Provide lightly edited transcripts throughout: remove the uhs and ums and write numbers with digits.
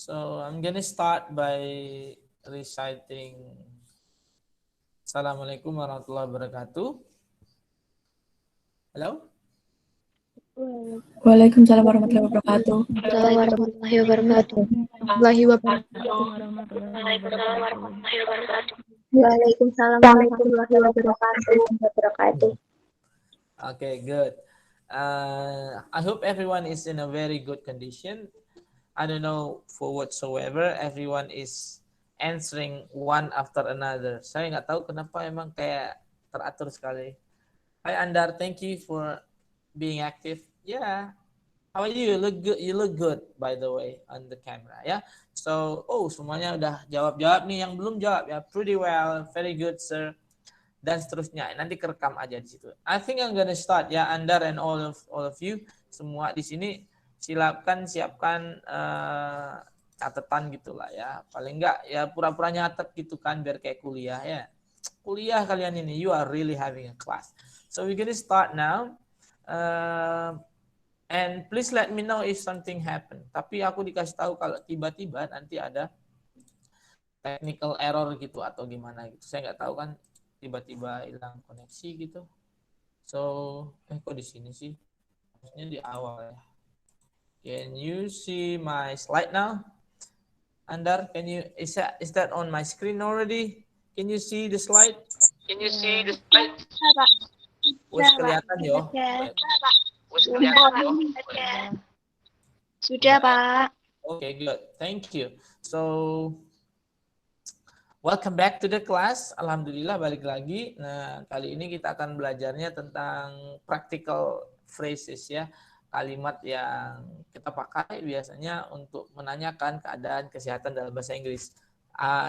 So I'm gonna start by reciting Assalamualaikum warahmatullahi wabarakatuh. Hello? Waalaikumsalam warahmatullahi wabarakatuh. Warahmatullahi wabarakatuh. Waalaikumsalam warahmatullahi wabarakatuh. Okay, good. I hope everyone is in a very good condition. I don't know for whatsoever, everyone is answering one after another. Saya nggak tahu kenapa emang kayak teratur sekali. Hi Andar, thank you for being active. Yeah. How are you? You look good. You look good, by the way, on the camera. Ya. Yeah? So, semuanya udah jawab nih. Yang belum jawab ya, pretty well, very good, sir. Dan seterusnya. Nanti kerekam aja di situ. I think I'm gonna start ya, Andar and all of you semua di sini. Siapkan catatan gitulah ya. Paling enggak ya pura-pura nyatet gitu kan biar kayak kuliah ya. Kuliah kalian ini, you are really having a class. So we're gonna start now. And please let me know if something happen. Tapi aku dikasih tahu kalau tiba-tiba nanti ada technical error gitu atau gimana gitu. Saya nggak tahu kan tiba-tiba hilang koneksi gitu. So, kok di sini sih? Harusnya di awal ya. Can you see my slide now? Andar, is that on my screen already? Can you see the slide? Wes kelihatan yo. Sudah, Pak. Okay, good. Thank you. So, welcome back to the class. Alhamdulillah balik lagi. Nah, kali ini kita akan belajarnya tentang practical phrases ya. Kalimat yang kita pakai biasanya untuk menanyakan keadaan kesehatan dalam bahasa Inggris.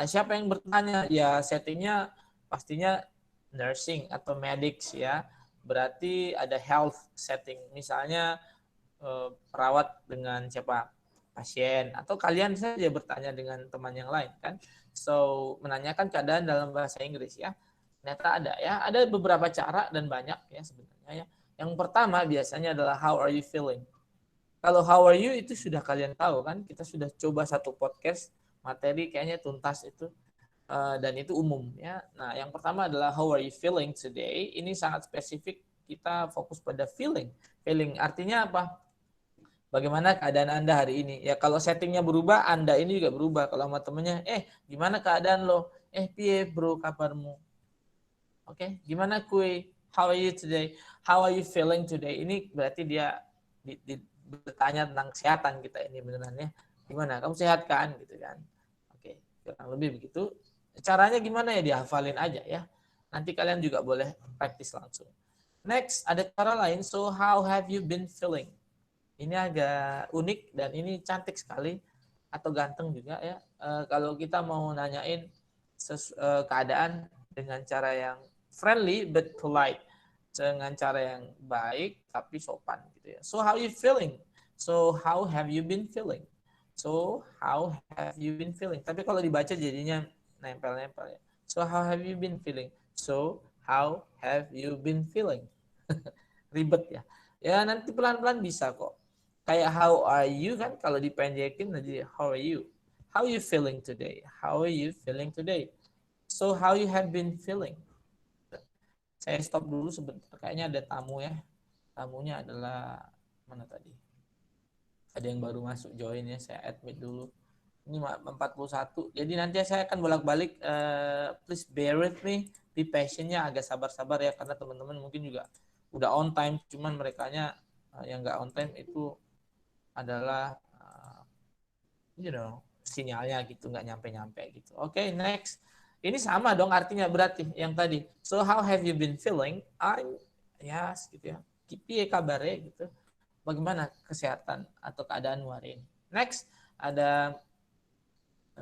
Siapa yang bertanya? Ya, settingnya pastinya nursing atau medics ya. Berarti ada health setting. Misalnya perawat dengan siapa? Pasien. Atau kalian saja bertanya dengan teman yang lain kan. So, menanyakan keadaan dalam bahasa Inggris ya. Ternyata ada ya. Ada beberapa cara dan banyak ya sebenarnya ya. Yang pertama biasanya adalah how are you feeling? Kalau how are you itu sudah kalian tahu kan. Kita sudah coba satu podcast materi kayaknya tuntas itu. Dan itu umum ya. Nah, yang pertama adalah how are you feeling today? Ini sangat spesifik, kita fokus pada feeling. Feeling artinya apa? Bagaimana keadaan Anda hari ini? Ya kalau settingnya berubah, Anda ini juga berubah. Kalau sama temennya, gimana keadaan lo? Piye bro kabarmu? Oke, gimana kue? How are you today? How are you feeling today? Ini berarti dia bertanya tentang kesehatan kita ini beneran ya. Gimana? Kamu sehat kan? Gitu kan? Oke, kurang lebih begitu. Caranya gimana ya? Dihafalin aja ya. Nanti kalian juga boleh praktis langsung. Next, ada cara lain. So, how have you been feeling? Ini agak unik dan ini cantik sekali atau ganteng juga ya. Kalau kita mau nanyain keadaan dengan cara yang friendly but polite, dengan cara yang baik tapi sopan gitu ya. So, how you feeling? So, how have you been feeling? So, how have you been feeling? Tapi kalau dibaca jadinya nempel-nempel ya. So, how have you been feeling? So, how have you been feeling? Ribet ya. Ya nanti pelan-pelan bisa kok. Kayak how are you kan kalau dipendekin jadi how are you? How are you feeling today? How are you feeling today? So, how you have been feeling? Saya stop dulu sebentar. Kayaknya ada tamu ya. Tamunya adalah mana tadi? Ada yang baru masuk join ya. Saya admit dulu. Ini 41. Jadi nanti saya akan bolak-balik. Please bear with me. Be patientnya agak sabar-sabar ya. Karena teman-teman mungkin juga udah on time. Cuman merekanya yang nggak on time itu adalah sinyalnya gitu. Nggak nyampe-nyampe gitu. Oke, next. Ini sama dong artinya berarti yang tadi. So, how have you been feeling? Yes, gitu ya. Kipi kabarnya gitu. Bagaimana kesehatan atau keadaan hari ini? Next, ada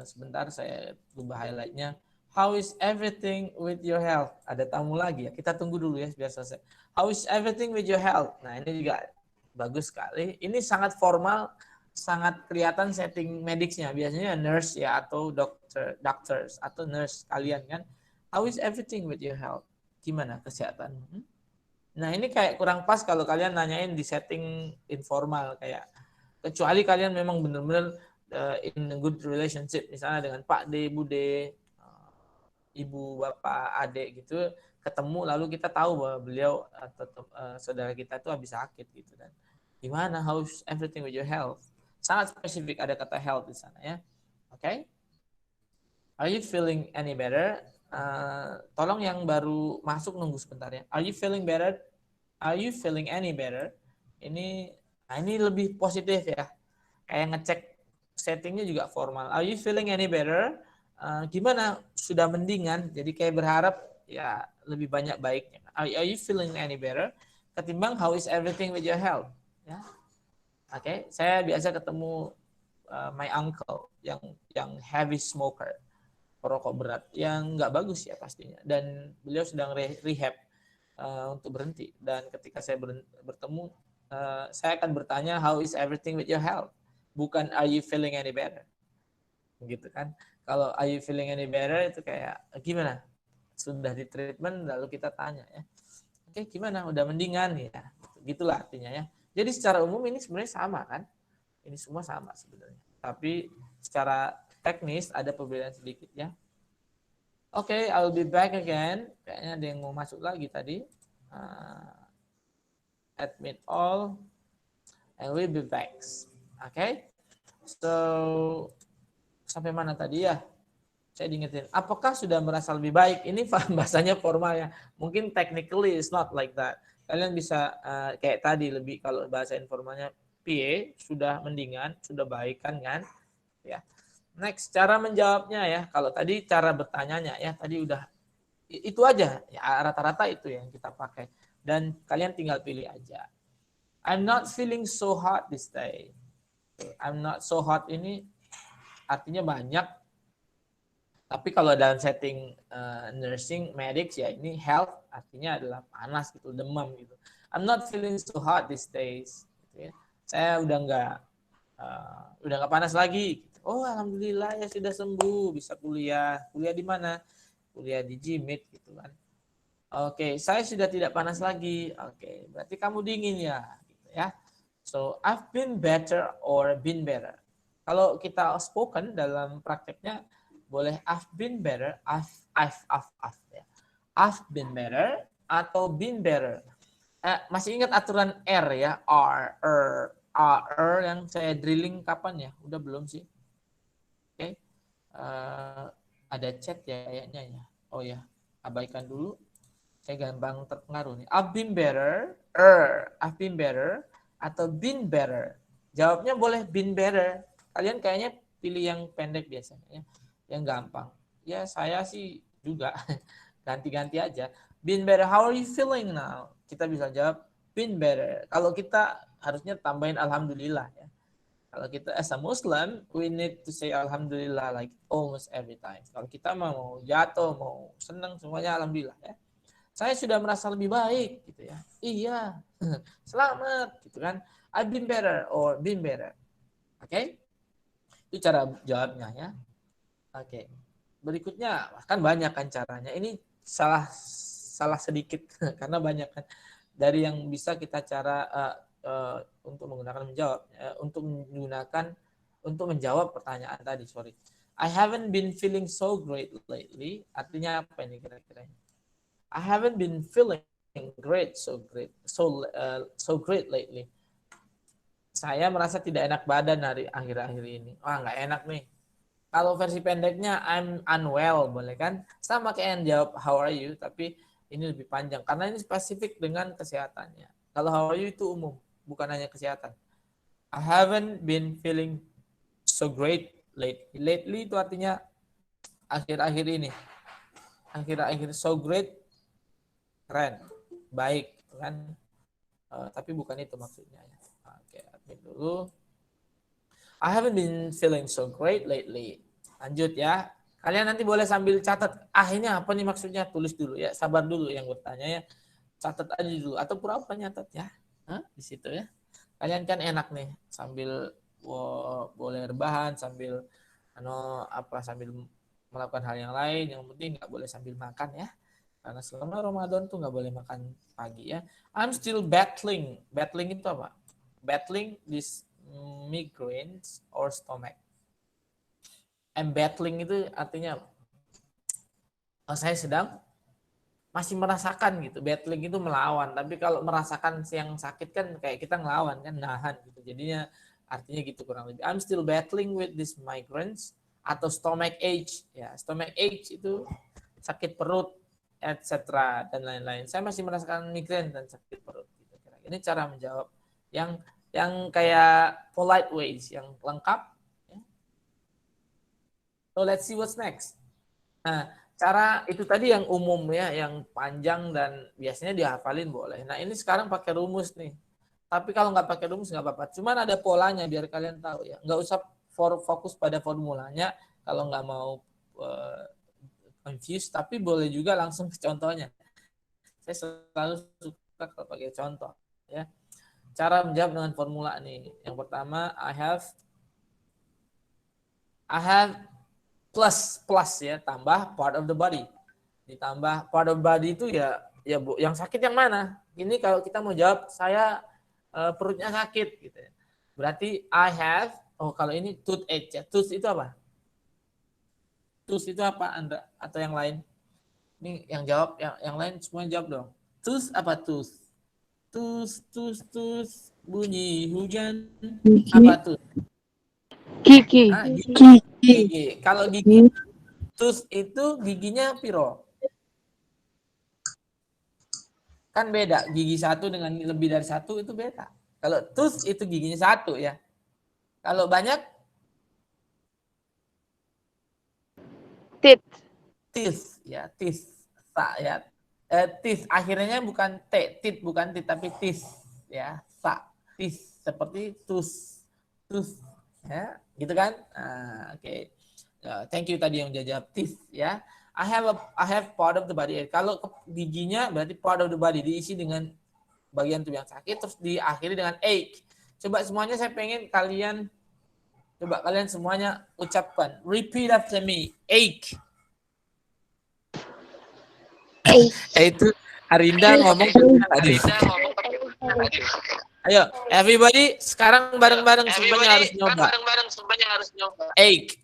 sebentar saya ubah highlightnya. How is everything with your health? Ada tamu lagi ya. Kita tunggu dulu ya biar selesai. How is everything with your health? Nah, ini juga bagus sekali. Ini sangat formal, sangat kelihatan setting medicsnya. Biasanya nurse ya atau doctors atau nurse kalian kan. How is everything with your health? Gimana kesehatan? Nah, ini kayak kurang pas kalau kalian nanyain di setting informal kayak kecuali kalian memang benar-benar in a good relationship, misalnya dengan Pak D, Bu D, ibu, bapak, adik gitu, ketemu lalu kita tahu bahwa beliau atau saudara kita itu habis sakit gitu, dan gimana, how's everything with your health? Sangat spesifik, ada kata health di sana ya. Oke. Are you feeling any better? Tolong yang baru masuk nunggu sebentar ya. Are you feeling better? Are you feeling any better? Ini lebih positif ya. Kayak ngecek settingnya juga formal. Are you feeling any better? Gimana? Sudah mendingan? Jadi kayak berharap ya lebih banyak baiknya. Are you feeling any better? Ketimbang how is everything with your health? Ya. Oke, saya biasa ketemu my uncle yang heavy smoker, perokok berat, yang nggak bagus ya pastinya. Dan beliau sedang rehab untuk berhenti. Dan ketika saya bertemu, saya akan bertanya how is everything with your health? Bukan are you feeling any better? Gitu kan. Kalau are you feeling any better itu kayak gimana? Sudah di treatment lalu kita tanya ya. Oke, gimana? Udah mendingan ya. Gitulah artinya ya. Jadi secara umum ini sebenarnya sama kan? Ini semua sama sebenarnya. Tapi secara teknis ada perbedaan sedikit ya. Oke, I'll be back again. Kayaknya ada yang mau masuk lagi tadi. Admit all. And we'll be back. Oke. So, sampai mana tadi ya? Saya diingetin. Apakah sudah merasa lebih baik? Ini bahasanya formal ya. Mungkin technically it's not like that. Kalian bisa kayak tadi lebih, kalau bahasa informalnya PA, sudah mendingan, sudah baik kan? Ya. Next, cara menjawabnya ya. Kalau tadi cara bertanyanya ya, tadi udah itu aja. Ya, rata-rata itu yang kita pakai. Dan kalian tinggal pilih aja. I'm not feeling so hot this day. I'm not so hot ini artinya banyak. Tapi kalau dalam setting nursing, medics ya ini health artinya adalah panas gitu, demam gitu. I'm not feeling so hot these days. Gitu ya. Saya udah nggak panas lagi. Oh alhamdulillah ya sudah sembuh, bisa kuliah. Kuliah di mana? Kuliah di GMIT gitu kan. Oke, saya sudah tidak panas lagi. Oke, berarti kamu dingin ya, gitu ya. So I've been better or been better. Kalau kita spoken dalam prakteknya boleh I've been better, I've ya. I've been better atau been better. Masih ingat aturan R ya, R yang saya drilling kapan ya? Udah belum sih? Oke. Ada chat ya kayaknya ya. Oh ya, abaikan dulu. Saya gampang terpengaruh nih. I've been better, I've been better atau been better. Jawabnya boleh been better. Kalian kayaknya pilih yang pendek biasanya ya. Yang gampang. Ya saya sih juga ganti-ganti aja. Been better, how are you feeling now? Kita bisa jawab been better. Kalau kita harusnya tambahin alhamdulillah ya. Kalau kita as a Muslim, we need to say alhamdulillah like almost every time. Kalau kita mau jatuh, mau senang, semuanya alhamdulillah ya. Saya sudah merasa lebih baik gitu ya. Iya. Selamat gitu kan. I've been better or been better. Oke? Itu cara jawabnya ya. Oke. Berikutnya kan banyak kan caranya. Ini salah sedikit karena banyak kan dari yang bisa kita cara untuk menggunakan untuk menjawab pertanyaan tadi, sorry. I haven't been feeling so great lately. Artinya apa ini kira-kira? I haven't been feeling so great lately. Saya merasa tidak enak badan hari akhir-akhir ini. Wah, nggak enak nih. Kalau versi pendeknya I'm unwell, boleh kan? Sama kayak yang jawab how are you, tapi ini lebih panjang karena ini spesifik dengan kesehatannya. Kalau how are you itu umum, bukan hanya kesehatan. I haven't been feeling so great lately. Lately itu artinya akhir-akhir ini. Akhir-akhir so great, keren, baik, kan? Tapi bukan itu maksudnya. Ya. Oke, admit dulu. I haven't been feeling so great lately. Lanjut ya. Kalian nanti boleh sambil catat. Ini apa nih maksudnya? Tulis dulu ya. Sabar dulu yang bertanya ya. Catat aja dulu. Atau pura-pura nyatat ya. Di situ ya. Kalian kan enak nih. Sambil boleh rebahan. Sambil sambil melakukan hal yang lain. Yang penting nggak boleh sambil makan ya. Karena selama Ramadan tuh nggak boleh makan pagi ya. I'm still battling. Battling itu apa? Battling this migraines or stomach. I'm battling itu artinya saya sedang masih merasakan gitu. Battling itu melawan, tapi kalau merasakan yang sakit kan kayak kita ngelawan kan, nahan gitu. Jadinya artinya gitu kurang lebih. I'm still battling with this migraines atau stomach ache. Ya, stomach ache itu sakit perut, etc. dan lain-lain. Saya masih merasakan migrain dan sakit perut. Gitu. Ini cara menjawab yang kayak polite ways, yang lengkap. So let's see what's next. Nah, cara itu tadi yang umum ya, yang panjang dan biasanya dihafalin boleh. Nah, ini sekarang pakai rumus nih. Tapi kalau nggak pakai rumus nggak apa-apa. Cuman ada polanya biar kalian tahu ya. Nggak usah fokus pada formulanya kalau nggak mau confused. Tapi boleh juga langsung ke contohnya. Saya selalu suka kalau pakai contoh. Ya. Cara menjawab dengan formula nih. Yang pertama, I have plus ya, tambah part of the body. Ditambah part of the body itu ya Bu, yang sakit yang mana? Ini kalau kita mau jawab saya perutnya sakit gitu ya. Berarti I have, kalau ini toothache ya. Tooth itu apa? Tooth itu apa Anda atau yang lain? Ini yang jawab, yang lain semuanya jawab dong. Tooth apa tooth? Tooth bunyi hujan. Apa tooth? Gigi. Gigi. Kalau gigi tooth itu giginya piro? Kan beda. Gigi satu dengan lebih dari satu itu beda. Kalau tooth itu giginya satu ya. Kalau banyak? Teeth ya, teeth. Sa ya. Teeth akhirnya bukan T, teeth bukan T tapi teeth ya. Sa, teeth seperti tooth. Ya, gitu kan? Oke. Thank you tadi yang udah jawab teeth ya. I have part of the body. Kalau giginya berarti part of the body diisi dengan bagian tubuh yang sakit terus diakhiri dengan ache. Coba semuanya saya pengen kalian semuanya ucapkan. Repeat after me. Ache. Itu Arinda ngomong tadi. Ayo, everybody sekarang bareng-bareng semuanya harus nyoba. Ache.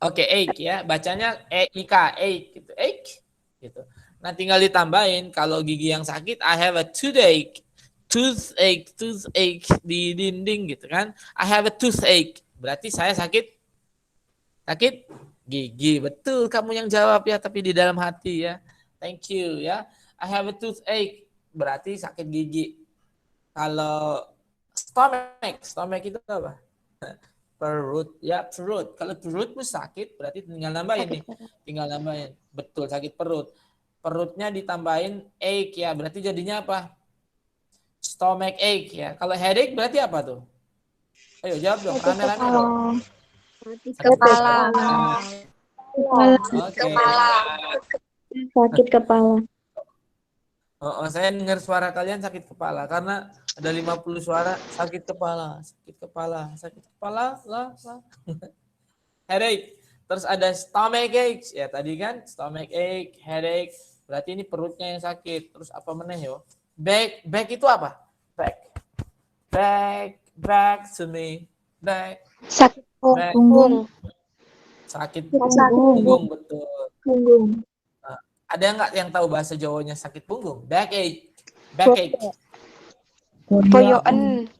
Oke, ache ya. Bacanya E-I-K, ache gitu. Ache gitu. Nah, tinggal ditambahin kalau gigi yang sakit I have a toothache di dinding gitu kan. I have a toothache. Berarti saya sakit gigi. Betul kamu yang jawab ya, tapi di dalam hati ya. Thank you ya. I have a toothache. Berarti sakit gigi. Kalau stomach itu apa? Perut ya, perut. Kalau perutmu sakit berarti tinggal nambahin nih. Tinggal nambahin. Betul, sakit perut. Perutnya ditambahin ache ya. Berarti jadinya apa? Stomach ache ya. Kalau headache berarti apa tuh? Ayo jawab dong, rame-rame dong. Kepala. Oke. Sakit kepala. Saya dengar suara kalian sakit kepala karena ada 50 suara sakit kepala lah. Headache. Terus ada stomach ache ya tadi kan, stomach ache, headache. Berarti ini perutnya yang sakit. Terus apa meneh yo? Back itu apa? Back to me. Back. Sakit punggung. Sakit punggung betul. Punggung. Ada nggak yang tahu bahasa Jawanya sakit punggung? Backache. Poyoken.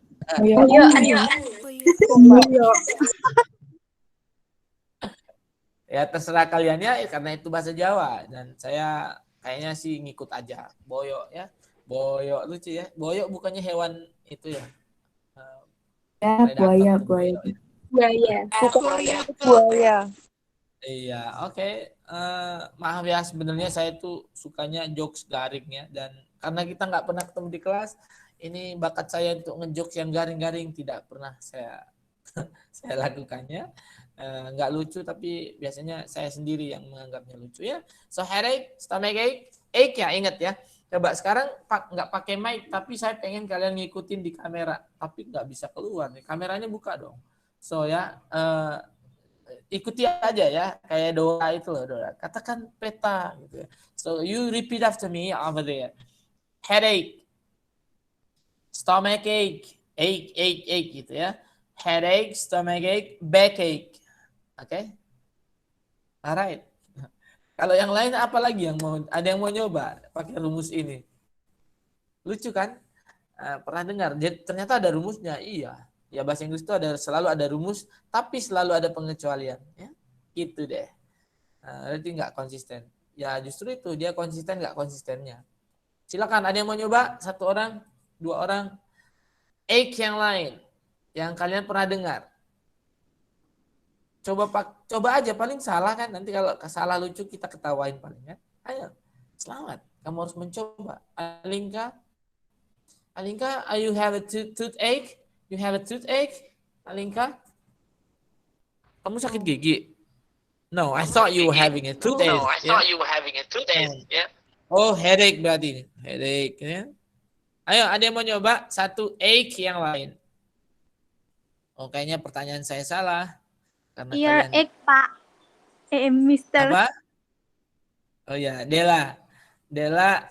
Ya terserah kalian ya, karena itu bahasa Jawa dan saya kayaknya sih ngikut aja. Boyo ya. Boyo lucu ya. Boyo bukannya hewan itu ya. Buaya. Buaya. Iya, oke. Maaf ya, sebenarnya saya tuh sukanya jokes garing ya, dan karena kita nggak pernah ketemu di kelas, ini bakat saya untuk ngejokes yang garing-garing tidak pernah saya lakukannya. Nggak lucu, tapi biasanya saya sendiri yang menganggapnya lucu ya. So headache, stomach ache ya, ingat ya. Coba sekarang nggak pakai mic, tapi saya pengen kalian ngikutin di kamera, tapi nggak bisa keluar nih. Kameranya buka dong. So ya. ikuti aja ya, kayak doa itu loh, doa. Katakan peta gitu ya. So you repeat after me over there. Headache, stomach ache gitu ya. Headache, stomach ache, backache. Oke? Alright. Kalau yang lain apa lagi yang mau, ada yang mau nyoba pakai rumus ini? Lucu kan? Pernah dengar? Ternyata ada rumusnya. Iya. Ya bahasa Inggris itu selalu ada rumus, tapi selalu ada pengecualian. Ya, gitu deh. Berarti nggak konsisten. Ya justru itu dia konsisten nggak konsistennya. Silakan ada yang mau nyoba? 1 orang, 2 orang. Ache yang lain yang kalian pernah dengar. Coba aja, paling salah kan, nanti kalau salah lucu kita ketawain paling kan. Ayo, selamat, kamu harus mencoba. Alinka, you have a toothache? You have a toothache? Alinka, kamu sakit gigi? No, I thought you were having a toothache. No, I thought you were having a toothache. Yeah. Oh, headache berarti. Headache ya. Ayo, ada yang mau nyoba? 1 ache yang lain. Oh, kayaknya pertanyaan saya salah. Karena Earache, Pak. Mister. Apa? Oh ya, Dela,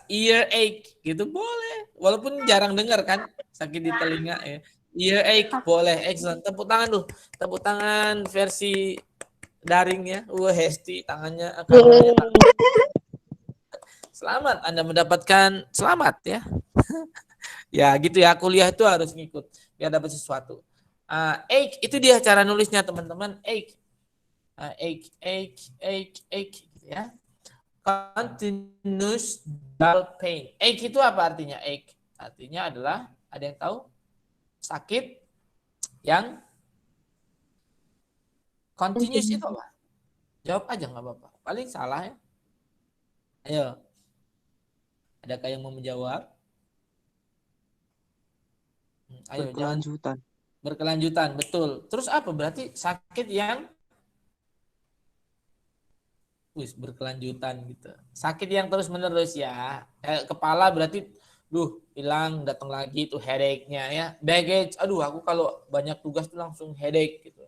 earache gitu boleh. Walaupun jarang dengar kan, sakit di telinga ya. Earache boleh. Excellent. Tepuk tangan tuh. Tepuk tangan versi daring ya. Hesti tangannya. Selamat, Anda mendapatkan selamat ya. Ya gitu ya, kuliah itu harus ngikut biar dapat sesuatu. Ache itu dia cara nulisnya teman-teman. Ache, gitu ya. Continuous dull pain. Ache itu apa artinya? Ache artinya adalah, ada yang tahu? Sakit yang continuous itu apa? Jawab aja nggak apa-apa. Paling salah ya. Ayo. Adakah yang mau menjawab? Ayo, Berkelanjutan. Berkelanjutan, betul. Terus apa? Berarti sakit yang berkelanjutan gitu. Sakit yang terus-menerus ya. Kepala berarti hilang, datang lagi itu headache-nya ya. Baggage, aku kalau banyak tugas tuh langsung headache gitu.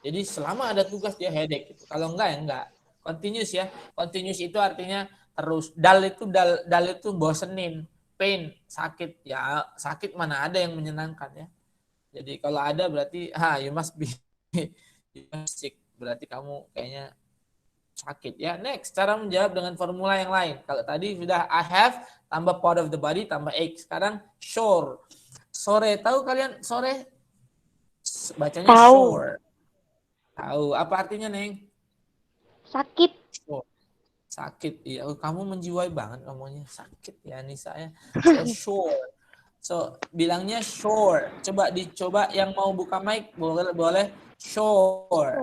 Jadi selama ada tugas dia headache gitu. Kalau enggak ya enggak. Continuous ya. Continuous itu artinya terus. Dull itu bosenin. Pain, sakit. Ya, sakit mana ada yang menyenangkan ya. Jadi kalau ada berarti you must be sick. Berarti kamu kayaknya sakit ya. Next, cara menjawab dengan formula yang lain. Kalau tadi sudah I have tambah part of the body tambah ache. Sekarang sore. Sore, tahu kalian sore? Bacanya sore. Tahu. Apa artinya, Neng? Sakit. Sakit. Iya, kamu menjiwai banget ngomongnya. Sakit ya Nisa ya. Sore. So, bilangnya sure. Dicoba yang mau buka mic boleh sure.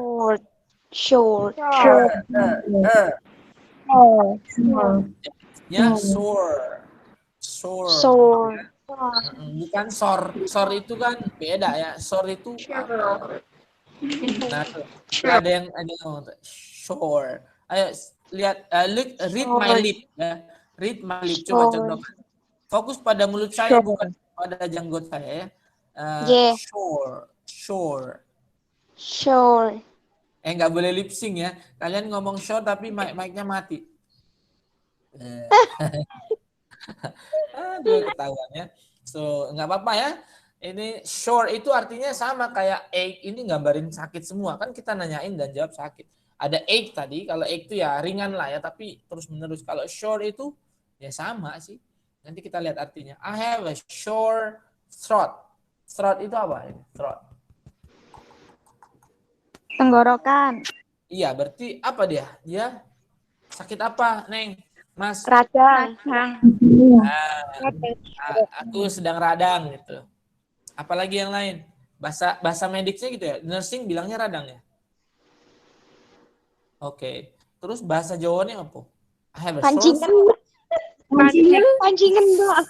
Ya, sore. Bukan sor. Sor itu kan beda ya. Sor itu nah, ada yang ngomong sure. Ayo lihat, read my lip ya. Read my lip. Coba contohkan. Fokus pada mulut saya, bukan pada janggut saya ya. Sure. Nggak boleh lip sync ya. Kalian ngomong sure tapi mic-nya mati. Aduh, ketahuan ya. So, nggak apa-apa ya. Ini sure itu artinya sama kayak ache. Ini gambarin sakit semua. Kan kita nanyain dan jawab sakit. Ada ache tadi. Kalau ache itu ya ringan lah ya. Tapi terus menerus. Kalau sure itu ya sama sih. Nanti kita lihat artinya. I have a sore throat. Throat itu apa? Throat. Tenggorokan. Iya, berarti apa dia? Dia sakit apa, Neng? Mas? Radang. Aku sedang radang gitu. Apalagi yang lain? Bahasa medisnya gitu ya. Nursing bilangnya radang ya. Oke. Terus bahasa Jawanya apa? I have a Pancingan. Pancingan doang.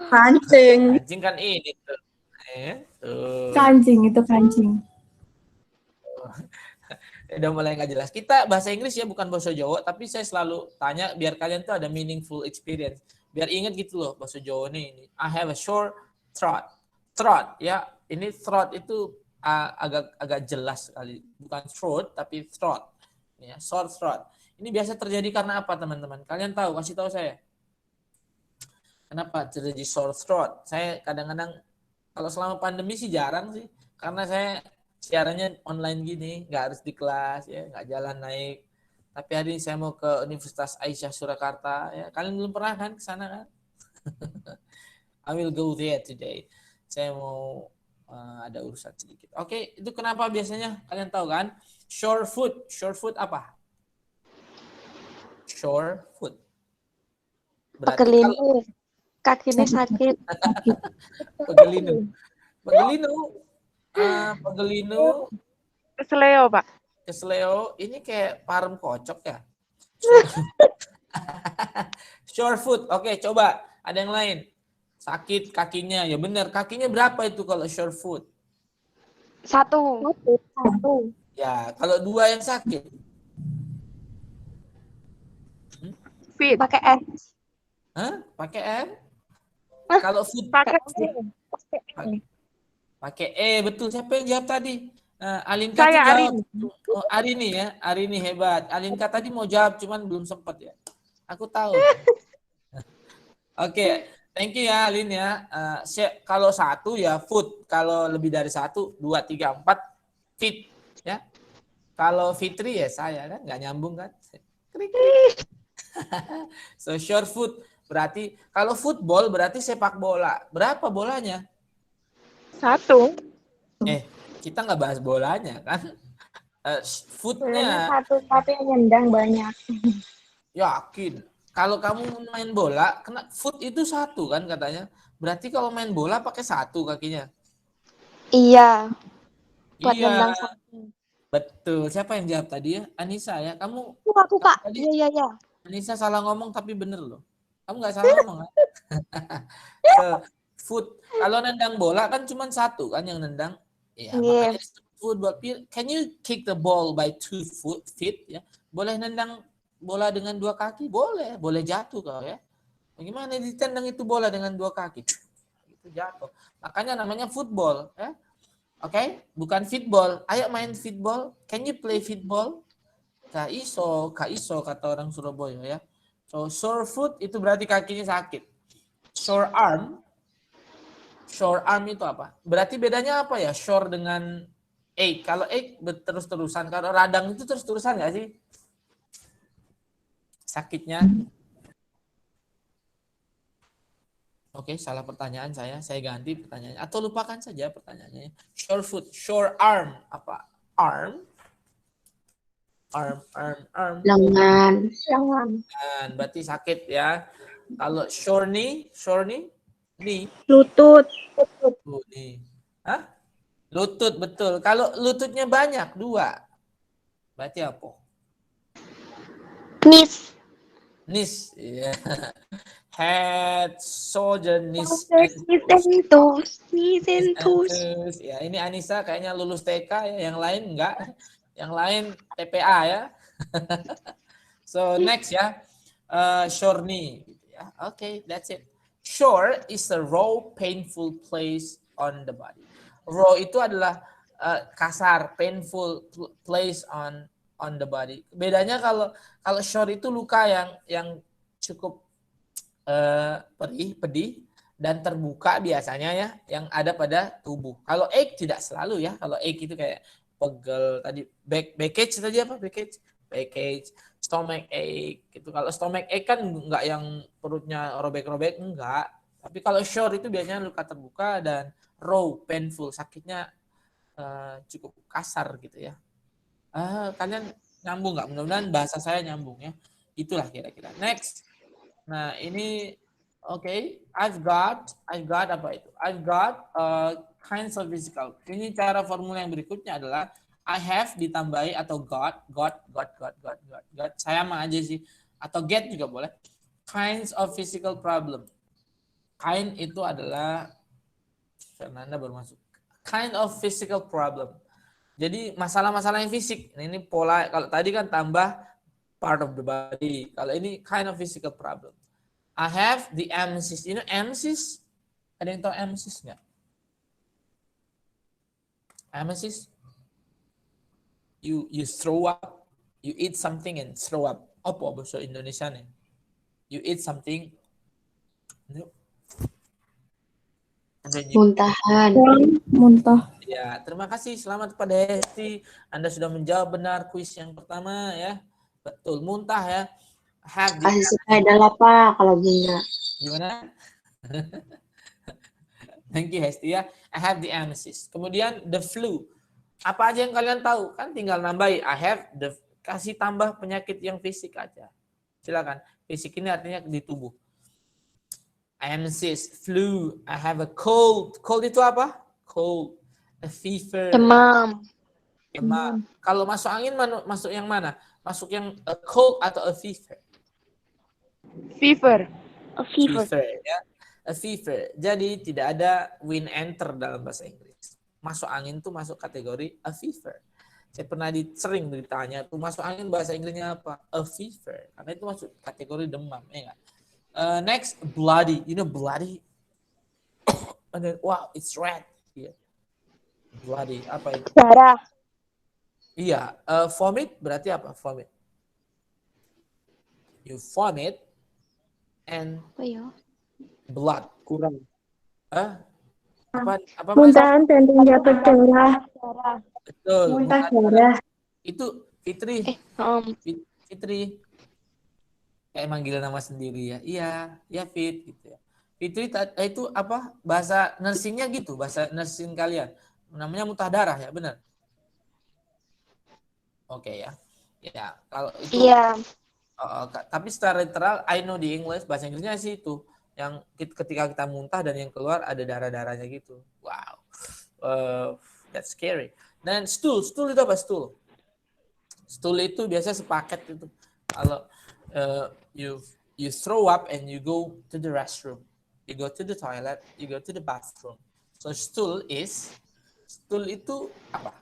Kancing. Kancing kan ini tuh. Kancing itu kancing. Udah mulai nggak jelas. Kita bahasa Inggris ya, bukan bahasa Jawa, tapi saya selalu tanya biar kalian tuh ada meaningful experience. Biar ingat gitu loh bahasa Jawa ini. I have a sore throat. Throat ya. Ini throat itu agak jelas sekali. Bukan throat, tapi throat. Ya, sore throat. Ini biasa terjadi karena apa, teman-teman? Kalian tahu, kasih tahu saya. Kenapa terjadi sore throat? Saya kadang-kadang, kalau selama pandemi sih jarang sih. Karena saya siarannya online gini, nggak harus di kelas, ya, nggak jalan naik. Tapi hari ini saya mau ke Universitas Aisyah Surakarta. Ya. Kalian belum pernah kan ke sana kan? I will go there today. Saya mau ada urusan sedikit. Oke, itu kenapa biasanya kalian tahu kan? Sore foot. Sore foot apa? Sore foot. Pegelinu. Kakinya sakit. Pegelinu. Pegelinu. Kesleo, Pak. Kesleo. Ini kayak parem kocok ya. Sore foot. Oke, coba. Ada yang lain. Sakit kakinya. Ya benar. Kakinya berapa itu kalau sore foot? 1. Ya, kalau 2 yang sakit. Fit. Pakai S. Hah? Pakai M? Kalau foot Pakai pakai E, betul. Siapa yang jawab tadi? Alinka Saya, tuh jawab. Arini. Oh, Arini ya. Arini hebat. Alinka tadi mau jawab, cuman belum sempat ya. Aku tahu. Oke, thank you ya Alin ya. Kalau 1 ya foot. Kalau lebih dari 1, 2, 3, 4 fit ya. Kalau Fitri ya saya kan nggak nyambung kan. So short foot berarti kalau football berarti sepak bola. Berapa bolanya? 1. Kita nggak bahas bolanya kan. Footnya 1 tapi yang nendang banyak. yakin. Kalau kamu main bola, kena foot itu 1 kan katanya. Berarti kalau main bola pakai 1 kakinya. Iya. Buat Iya, nendang. betul. Siapa yang jawab tadi ya? Anissa ya. Kamu Aku, Kak. tadi Iya. Anissa salah ngomong tapi bener loh. Kamu nggak salah ngomong kan? So, foot. Kalau nendang bola kan cuma 1 kan yang nendang. Ya, makanya football. Can you kick the ball by 2 feet ya? Boleh nendang bola dengan 2 kaki? Boleh jatuh kau ya. Bagaimana ditendang itu bola dengan 2 kaki? Itu jatuh. Makanya namanya football ya. Oke, bukan football. Ayo main football. Can you play football? Kaiso kata orang Surabaya ya. So sore foot itu berarti kakinya sakit. Sore arm itu apa? Berarti bedanya apa ya? Sore dengan ache. Kalau ache terus-terusan, kalau radang itu terus-terusan nggak sih? Sakitnya. Oke, salah pertanyaan saya. Saya ganti pertanyaannya. Atau lupakan saja pertanyaannya. Sore foot, sore arm apa? Arm. Lengan. Berarti sakit ya. Kalau sore knee, knee. Lutut. Knee. Hah? Lutut, betul. Kalau lututnya banyak, 2. Berarti apa? Knees. Yeah. Head, shoulder, knees, Knees. ya, ini Anissa kayaknya lulus TK ya, yang lain enggak. Yang lain TPA ya. So next ya. Sore knee gitu ya. Okay, that's it. Sore is a raw painful place on the body. Raw itu adalah kasar, painful place on the body. Bedanya kalau sore itu luka yang cukup pedih dan terbuka biasanya ya, yang ada pada tubuh. Kalau ache tidak selalu ya. Kalau ache itu kayak pegel tadi, backage tadi apa? Backage, stomach ache gitu. Kalau stomach ache kan enggak yang perutnya robek-robek, enggak. Tapi kalau sore itu biasanya luka terbuka dan raw, painful, sakitnya cukup kasar gitu ya. Kalian nyambung nggak? Mudah-mudahan bahasa saya nyambung ya. Itulah kira-kira. Next. Nah, ini okay. I've got apa itu? I've got kinds of physical. Ini cara formula yang berikutnya adalah I have ditambahi atau got. Saya mah aja sih. Atau get juga boleh. Kinds of physical problem. Kind itu adalah Fernanda baru masuk. Kind of physical problem. Jadi masalah-masalah yang fisik. Ini pola, kalau tadi kan tambah part of the body. Kalau ini kind of physical problem. I have the emesis. You know emesis? Ada yang tahu emesis nggak? Emesis, you throw up, you eat something and throw up. Apa bahasa Indonesia nih? You eat something, and then you, Muntahan. Muntah. ya, terima kasih. Selamat pada Hesti. Anda sudah menjawab benar kuis yang pertama ya. Betul, muntah ya. Have the, Kasih sepeda Pak kalau gini. gimana? Thank you Hesti ya. I have the emesis. Kemudian the flu. Apa aja yang kalian tahu? Kan tinggal nambahi. I have the, kasih tambah penyakit yang fisik aja. Silakan. Fisik ini artinya di tubuh. Emesis, flu. I have a cold. Cold itu apa? Cold. A fever. Demam. Demam. Kalau masuk angin masuk yang mana? Masuk yang a cold atau a fever? Fever. A fever. Ya. A fever. Jadi tidak ada wind enter dalam bahasa Inggris. Masuk angin tuh masuk kategori a fever. Saya pernah sering ditanya tuh masuk angin bahasa Inggrisnya apa? A fever. Karena itu masuk kategori demam, ya nggak? Next, bloody. You know bloody? And then, wow, it's red. Yeah. Bloody. Apa itu? Darah. Iya. Vomit berarti apa? Vomit. You vomit and Apa ya? blood. Kurang. Apa Mas? Muntahan dan tinja berdarah. Betul. Muntah darah. Itu Fitri. Fitri. Kayak manggil nama sendiri ya. Iya, ya Fit gitu ya. Fitri itu apa? Bahasa nursingnya gitu, bahasa nursing kalian. Namanya muntah darah ya, benar? Oke ya. Ya, kalau itu Iya. tapi secara literal I know di English, bahasa Inggrisnya sih itu yang ketika kita muntah dan yang keluar ada darah-darahnya gitu. Wow. That's scary. Dan stool itu apa stool? Stool itu biasa sepaket itu. Kalau you throw up and you go to the restroom, you go to the toilet, you go to the bathroom. So stool itu apa?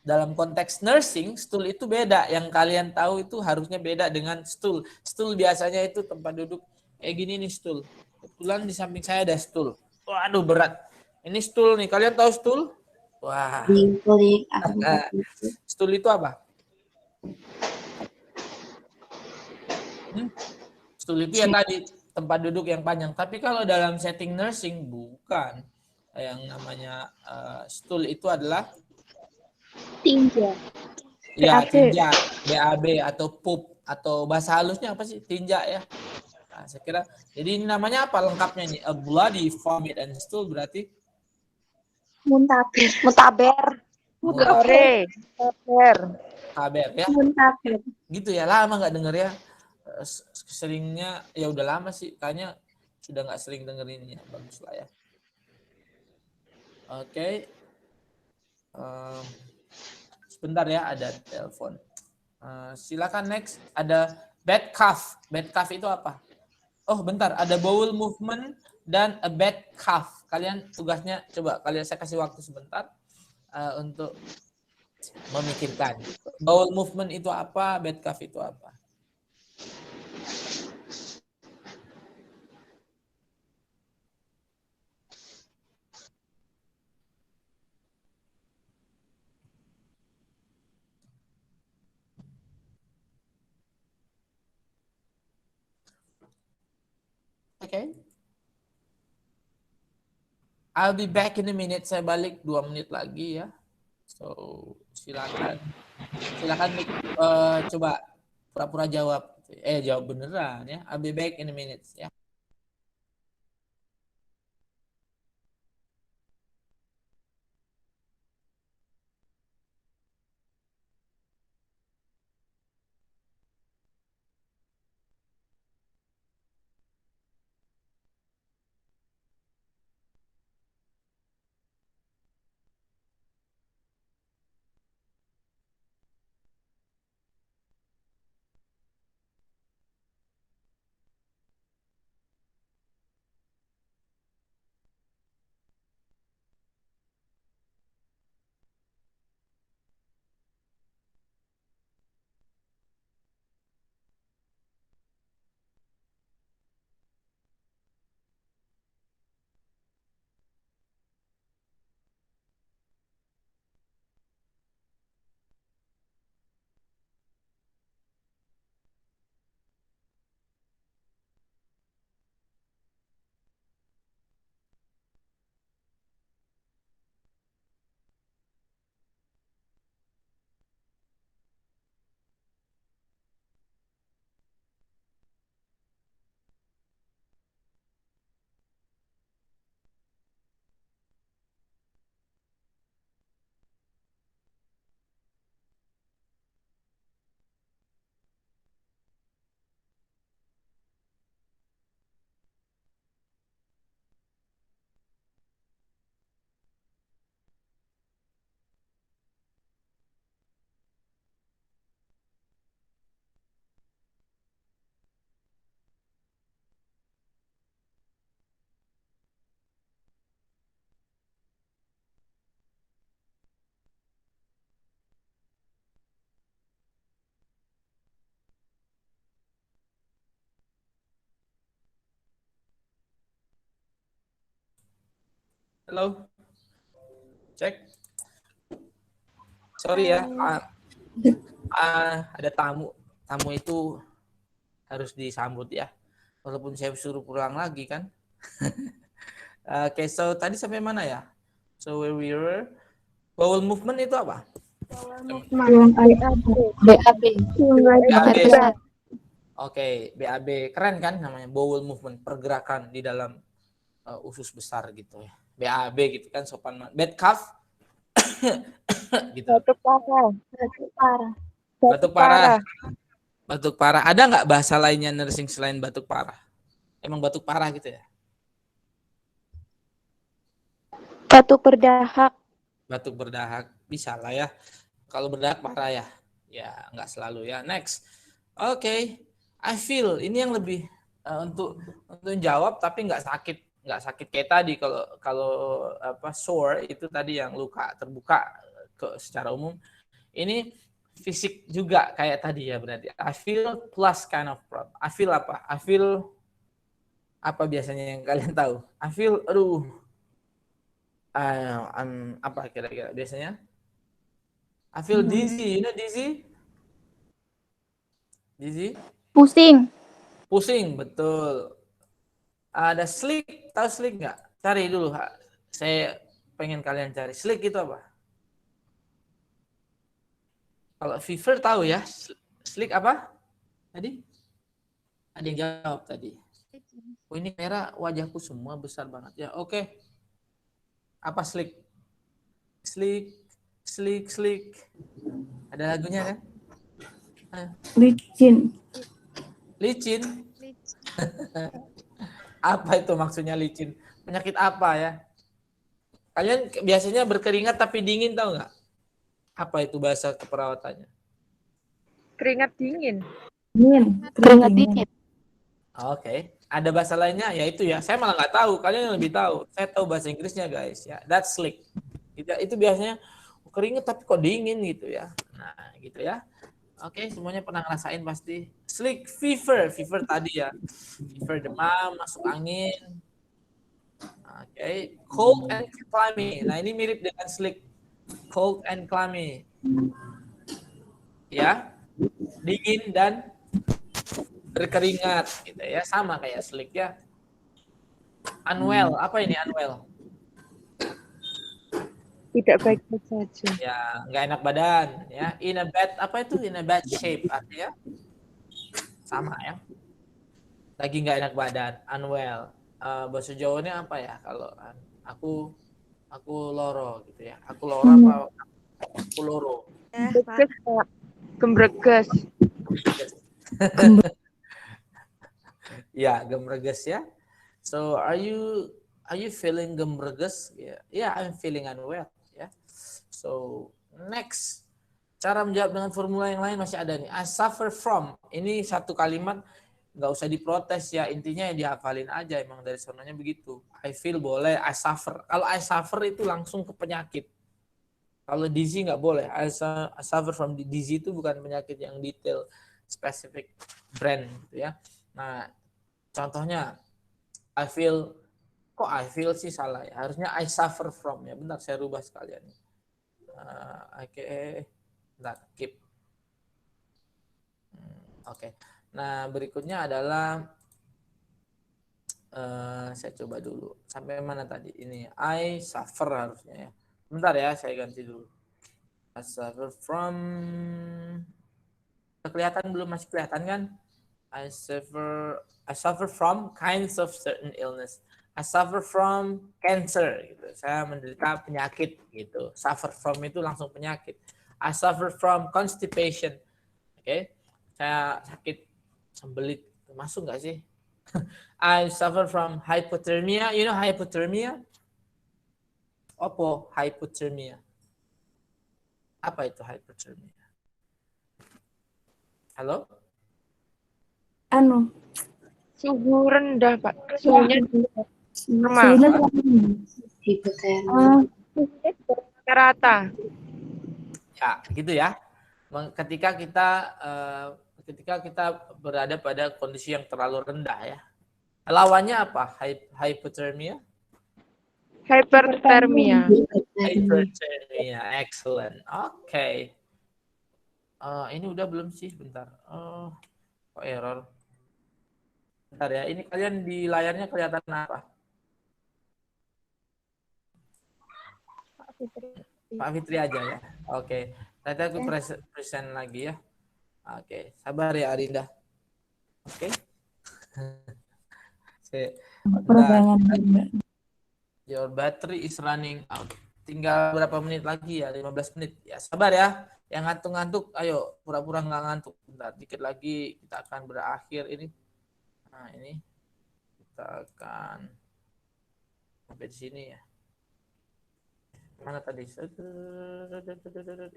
Dalam konteks nursing, stool itu beda. Yang kalian tahu itu harusnya beda dengan stool. Stool biasanya itu tempat duduk kayak gini nih stool. Kebetulan di samping saya ada stool. Waduh berat. Ini stool nih. Kalian tahu stool? Wah. Stool itu apa? Stool itu ya tadi tempat duduk yang panjang. Tapi kalau dalam setting nursing bukan. Yang namanya stool itu adalah Tinja. ya tinja, BAB atau pup atau bahasa halusnya apa sih tinja ya. Nah, saya kira jadi ini namanya apa lengkapnya nih? A bloody vomit and stool berarti Muntaber. Mutare. Mutaber. kabar ya. Muntaber. Gitu ya, lama nggak denger ya. Seringnya ya udah lama sih, kayaknya sudah nggak sering dengerin ya. Bagus lah ya. Oke. Sebentar ya, ada telepon. Silakan next. Ada bad cough. Bad cough itu apa? Oh bentar, ada bowel movement dan a bad cough. Kalian tugasnya coba saya kasih waktu sebentar untuk memikirkan. Bowel movement itu apa? Bad cough itu apa? Okay. I'll be back in a minute. Saya balik 2 menit lagi ya. So, silakan coba pura-pura jawab. Jawab beneran ya. I'll be back in a minute ya. Halo. Cek. Sorry ya. Ada tamu. Tamu itu harus disambut ya. Walaupun saya suruh pulang lagi kan. Oke, so tadi sampai mana ya? So where we were. Bowel movement itu apa? BAB. BAB. Oke, BAB keren kan namanya, bowel movement, pergerakan di dalam usus besar gitu ya. BAB gitu kan sopan banget. Bad cough gitu. Batuk parah. Batuk parah. Batuk parah. Ada nggak bahasa lainnya nursing selain batuk parah? Emang batuk parah gitu ya? Batuk berdahak. Batuk berdahak bisa lah ya. Kalau berdahak parah ya. Ya nggak selalu ya. Next. Oke. I feel ini yang lebih untuk jawab tapi nggak sakit kayak tadi. Kalau apa sore itu tadi yang luka terbuka secara umum. Ini fisik juga kayak tadi ya berarti. I feel plus kind of problem. I feel apa? I feel apa biasanya yang kalian tahu? I feel apa kira-kira biasanya? I feel dizzy. You know dizzy? Dizzy? Pusing, betul. Ada sleep, tahu sleep nggak? Cari dulu. Saya pengen kalian cari. Sleep itu apa? Kalau fever tahu ya. Sleep apa? Tadi? Ada yang jawab tadi. Oh ini merah wajahku semua besar banget ya. Oke. Apa sleep? Sleep. Ada lagunya kan? Licin. Apa itu maksudnya licin? Penyakit apa ya? Kalian biasanya berkeringat tapi dingin tahu nggak? Apa itu bahasa keperawatannya? Keringat dingin. Keringat dingin. Oke. Ada bahasa lainnya? Ya itu ya. Saya malah nggak tahu. Kalian yang lebih tahu. Saya tahu bahasa Inggrisnya guys. Ya, that's sleep. Itu biasanya keringat tapi kok dingin gitu ya. Nah gitu ya. Oke, semuanya pernah ngerasain pasti. Sleep fever tadi ya. Fever demam, masuk angin. Oke, cold and clammy. Nah, ini mirip dengan sleep. Cold and clammy. Ya. Dingin dan berkeringat gitu ya, sama kayak sleep ya. Unwell, apa ini unwell? Tidak baik-baik saja. Ya, nggak enak badan ya. In a bad, apa itu in a bad shape artinya? Sama ya. Lagi nggak enak badan, unwell. Bahasa Jawanya apa ya? Kalau aku loro gitu ya. Aku loro apa? Aku loro. Gemes, Pak. Gembreges. Ya, gembreges ya. So, are you feeling gembreges? Yeah, I'm feeling unwell ya. So, next. Cara menjawab dengan formula yang lain masih ada nih. I suffer from. Ini satu kalimat nggak usah diprotes ya. Intinya ya dihafalin aja. Emang dari sononya begitu. I feel boleh. I suffer. Kalau I suffer itu langsung ke penyakit. Kalau dizzy nggak boleh. I suffer from dizzy itu bukan penyakit yang detail, specific brand gitu ya. Nah, contohnya I feel sih salah ya. Harusnya I suffer from ya. Bentar saya rubah sekalian. Keep. Oke. Nah, berikutnya adalah saya coba dulu. Sampai mana tadi? Ini I suffer harusnya ya. Bentar ya, saya ganti dulu. I suffer from. Kelihatan belum? Masih kelihatan kan? I suffer from kinds of certain illness. I suffer from cancer gitu. Saya menderita penyakit gitu. Suffer from itu langsung penyakit. I suffer from constipation. Oke. Saya sakit sembelit. Masuk nggak sih? I suffer from hypothermia. You know hypothermia? Apa hypothermia? Apa itu hypothermia? Halo? Suhu rendah, Pak. Suhunya normal. Hipotermia. Rata. Ya, gitu ya. Ketika kita berada pada kondisi yang terlalu rendah ya. Lawannya apa? Hypothermia? Hyperthermia. Hyperthermia, excellent. Oke. Ini udah belum sih? Bentar. Kok error? Bentar ya. Ini kalian di layarnya kelihatan apa? Pak Fitri aja ya. Oke. Nanti aku present lagi ya. Oke. Sabar ya Arinda. Oke. Your battery is running out. Tinggal berapa menit lagi ya? 15 menit. Ya sabar ya. Yang ngantuk-ngantuk, ayo pura-pura nggak ngantuk. Bentar, dikit lagi kita akan berakhir ini. Nah ini kita akan sampai di sini ya. Mana tadi?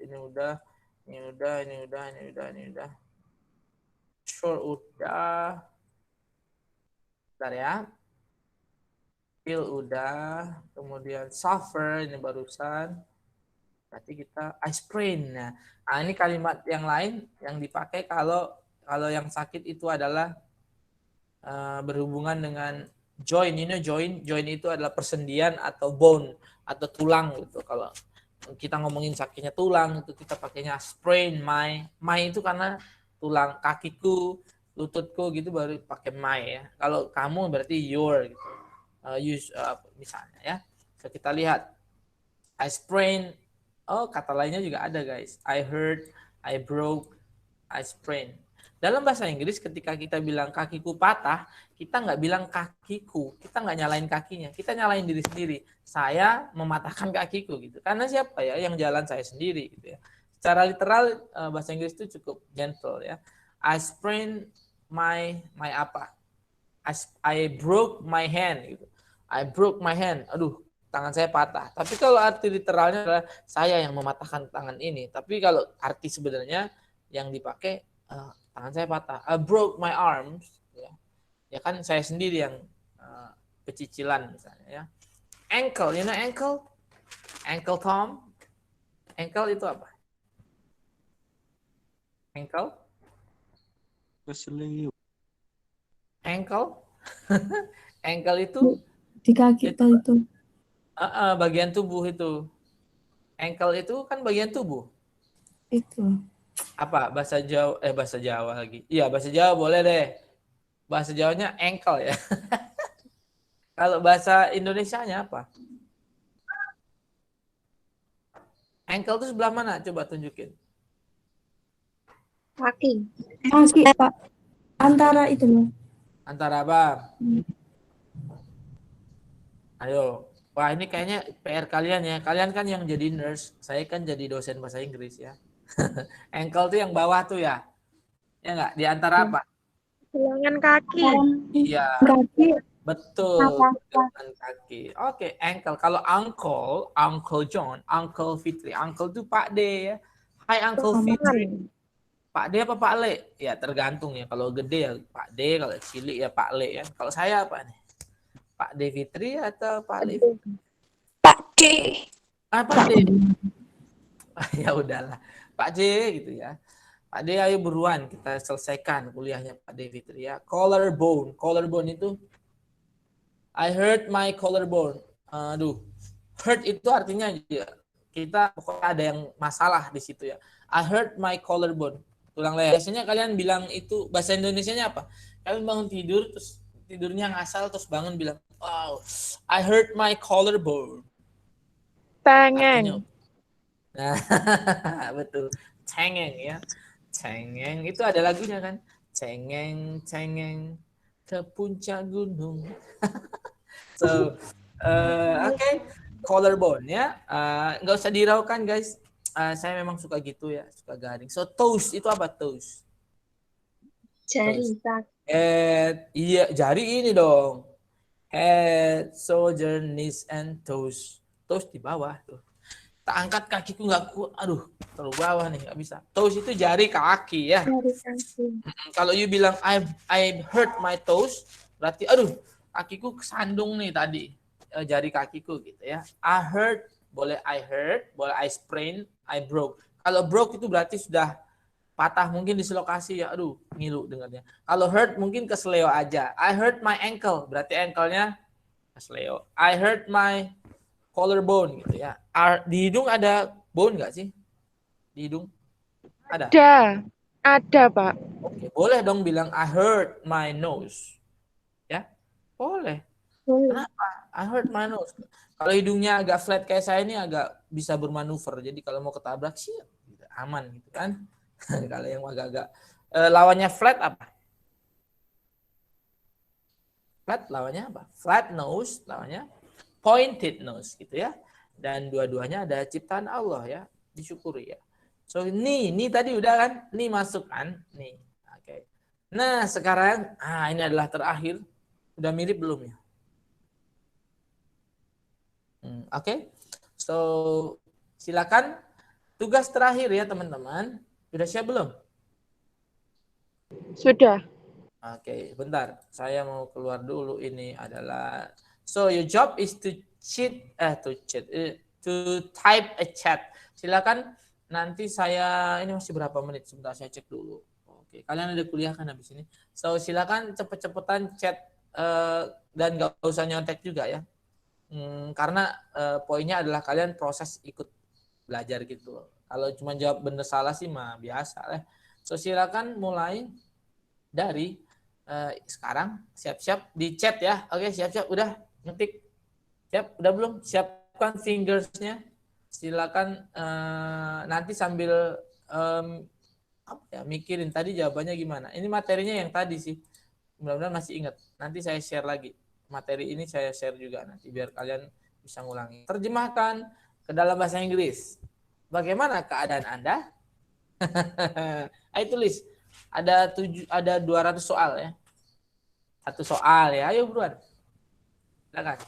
Ini udah. Sure udah. Bentar ya. Feel udah, kemudian suffer ini barusan. Berarti kita I sprain. Nah, ini kalimat yang lain yang dipakai kalau yang sakit itu adalah berhubungan dengan joint. Joint itu adalah persendian atau bone atau tulang gitu. Kalau kita ngomongin sakitnya tulang itu kita pakainya sprain my itu karena tulang kakiku, lututku gitu baru pakai my ya. Kalau kamu berarti your gitu. Misalnya ya. So, kita lihat I sprain. Kata lainnya juga ada guys. I hurt, I broke, I sprain. Dalam bahasa Inggris ketika kita bilang kakiku patah, kita nggak bilang kakiku, kita nggak nyalain kakinya, kita nyalain diri sendiri. Saya mematahkan kakiku gitu. Karena siapa ya yang jalan saya sendiri gitu ya. Secara literal bahasa Inggris itu cukup gentle ya. I sprain my apa? I broke my hand gitu. I broke my hand. Aduh, tangan saya patah. Tapi kalau arti literalnya adalah saya yang mematahkan tangan ini. Tapi kalau arti sebenarnya yang dipakai tangan saya patah. I broke my arms. Ya kan saya sendiri yang pecicilan misalnya ya. Ankle, you know ankle? Ankle Tom. Ankle itu apa? Ankle? Ankle? Ankle itu di kaki itu. Bagian tubuh itu. Ankle itu kan bagian tubuh. Itu. Apa? Bahasa Jawa lagi. Iya, bahasa Jawa boleh deh. Bahasa Jawanya ankle ya. Kalau bahasa Indonesianya apa? Ankle itu sebelah mana? Coba tunjukin. Kaki. Kaki, Pak. Antara itu loh. Antara apa? Ayo. Wah, ini kayaknya PR kalian ya. Kalian kan yang jadi nurse, saya kan jadi dosen bahasa Inggris ya. Ankle tuh yang bawah tuh ya. Ya enggak? Di antara apa? Tulangan kaki. Iya. Kaki. Betul. Tulangan kaki. Oke, ankle. Kalau Uncle John, Uncle Fitri. Uncle tuh Pak D ya. Hai Uncle Fitri. Pak D apa Pak Le? Ya tergantung ya. Kalau gede ya Pak D, kalau cilik ya Pak Le ya. Kalau saya apa nih? Pak D Fitri atau Pak Le? Pak D. Pak D. Ya udahlah. Pak D gitu ya. Pak D ayo buruan kita selesaikan kuliahnya Pak D Fitri ya. Collarbone. Collarbone itu I hurt my collarbone. Aduh. Hurt itu artinya ya, kita pokoknya ada yang masalah di situ ya. I hurt my collarbone. Tulang leher. Biasanya kalian bilang itu bahasa Indonesianya apa? Kalian bangun tidur terus tidurnya ngasal terus bangun bilang, "Wow, I hurt my collarbone." Tengeng. Nah, betul. Cengeng ya. Cengeng itu ada lagunya kan? Cengeng ke puncak gunung. So, oke. Collarbone ya. Nggak usah diraukan guys. Saya memang suka gitu ya, suka garing. So toes itu apa toes? Jari kaki. Iya, jari ini dong. Head, shoulder, knees, and toes. Toes di bawah tuh. Tak angkat kakiku nggak kuat. Aduh, terlalu bawah nih, nggak bisa. Toes itu jari kaki ya. Jari kaki. Kalau you bilang I hurt my toes, berarti aduh kakiku kesandung nih tadi. Jari kakiku gitu ya. I hurt, boleh I hurt, boleh I sprain, I broke. Kalau broke itu berarti sudah patah, mungkin dislokasi ya. Aduh, ngilu dengarnya. Kalau hurt mungkin kesleo aja. I hurt my ankle, berarti ankle-nya kesleo. I hurt my collarbone gitu ya. Di hidung ada bone nggak sih? Di hidung ada. Ada, Pak. Oke, boleh dong bilang I hurt my nose. Ya, boleh. Kenapa? I hurt my nose. Kalau hidungnya agak flat kayak saya ini agak bisa bermanuver. Jadi kalau mau ketabrak sih aman gitu kan. Kalau yang agak-agak lawannya flat apa? Flat lawannya apa? Flat nose lawannya pointed nose gitu ya. Dan dua-duanya ada ciptaan Allah ya, disyukuri ya. So ini tadi udah kan? Ini masuk kan? Nih. Oke. Nah, sekarang ini adalah terakhir. Udah mirip belum ya? Oke. So silakan tugas terakhir ya teman-teman. Sudah siap belum? Sudah. Oke, bentar. Saya mau keluar dulu. Ini adalah so your job is to type a chat. Silakan nanti saya ini masih berapa menit? Sebentar saya cek dulu. Oke, kalian ada kuliah kan habis ini. So silakan cepet-cepetan chat dan nggak usah nyontek juga ya. Karena poinnya adalah kalian proses ikut belajar gitu. Kalau cuma jawab bener salah sih mah biasa lah. So silakan mulai dari sekarang siap-siap di chat ya. Oke, siap-siap udah ngetik. Siap, udah belum? Siapkan fingersnya. Silakan nanti sambil mikirin tadi jawabannya gimana. Ini materinya yang tadi sih. Mudah-mudahan masih ingat. Nanti saya share lagi. Materi ini saya share juga nanti biar kalian bisa ngulangi. Terjemahkan ke dalam bahasa Inggris. Bagaimana keadaan Anda? Ayo tulis. Ada 200 soal ya. Satu soal ya. Ayo buruan. Silakan.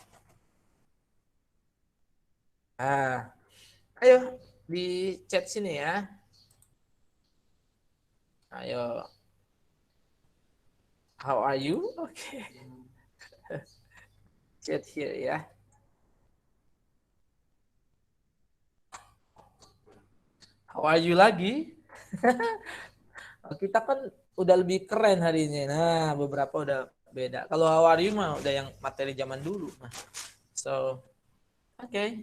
Ayo di chat sini ya. Ayo. How are you? Oke. Chat here ya. How are you lagi? Kita kan udah lebih keren hari ini. Nah, beberapa udah beda. Kalau how are you mah udah yang materi zaman dulu. So, oke.